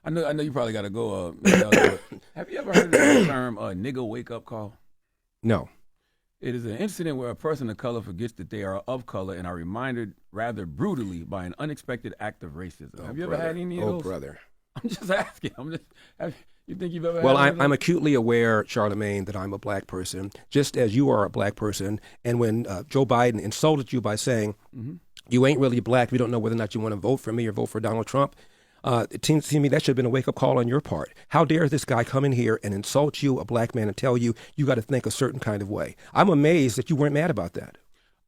I know you probably got to go. Miguel, have you ever heard of the term "nigga wake up call"? No. It is an incident where a person of color forgets that they are of color and are reminded rather brutally by an unexpected act of racism. Oh, Have you brother. ever had any of Oh, those? brother. I'm just asking. You think you've ever Well, had one of I'm those? acutely aware, Charlamagne, that I'm a black person, just as you are a black person. And when Joe Biden insulted you by saying, you ain't really black, we don't know whether or not you want to vote for me or vote for Donald Trump, it seems to me that should have been a wake-up call on your part. How dare this guy come in here and insult you, a black man, and tell you you got to think a certain kind of way? I'm amazed that you weren't mad about that.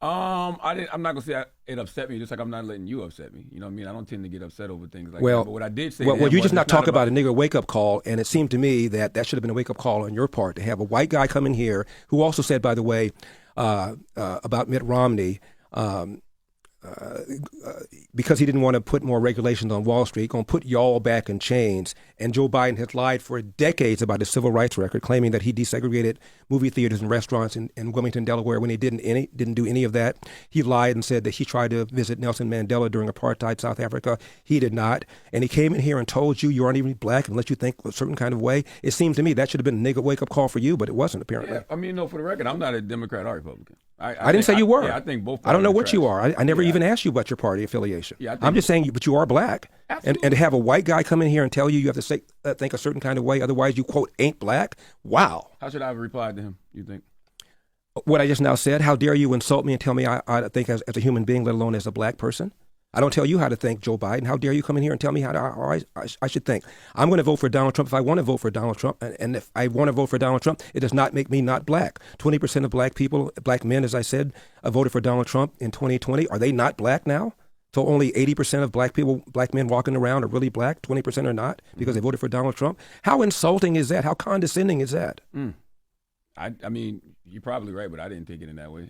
I didn't. I'm not gonna say it upset me, just like I'm not letting you upset me. You know what I mean? I don't tend to get upset over things like Well, that. But what I did say, well, to him you was, just not it's talk about a nigger wake-up call, and it seemed to me that that should have been a wake-up call on your part to have a white guy come in here who also said, by the way, about Mitt Romney, because he didn't want to put more regulations on Wall Street, going to put y'all back in chains. And Joe Biden has lied for decades about his civil rights record, claiming that he desegregated movie theaters and restaurants in Wilmington, Delaware, when he didn't do any of that. He lied and said that he tried to visit Nelson Mandela during apartheid South Africa. He did not. And he came in here and told you you aren't even black unless you think a certain kind of way. It seemed to me that should have been a nigga wake-up call for you, but it wasn't, apparently. Yeah, I mean, no, for the record, I'm not a Democrat or Republican. I didn't say you were. Yeah, I think both. I don't know parties what you are. I never Yeah. even asked you about your party affiliation. Yeah, I'm just saying, but you are black. And Absolutely. to have a white guy come in here and tell you you have to say, think a certain kind of way, otherwise you, quote, ain't black? Wow. How should I have replied to him, you think? What I just now said, how dare you insult me and tell me I think as a human being, let alone as a black person? I don't tell you how to think, Joe Biden. How dare you come in here and tell me how I should think? I'm going to vote for Donald Trump if I want to vote for Donald Trump. And if I want to vote for Donald Trump, it does not make me not black. 20% of black people, black men, as I said, voted for Donald Trump in 2020. Are they not black now? So only 80% of black people, black men walking around are really black, 20% are not because they voted for Donald Trump. How insulting is that? How condescending is that? I mean, you're probably right, but I didn't take it in that way.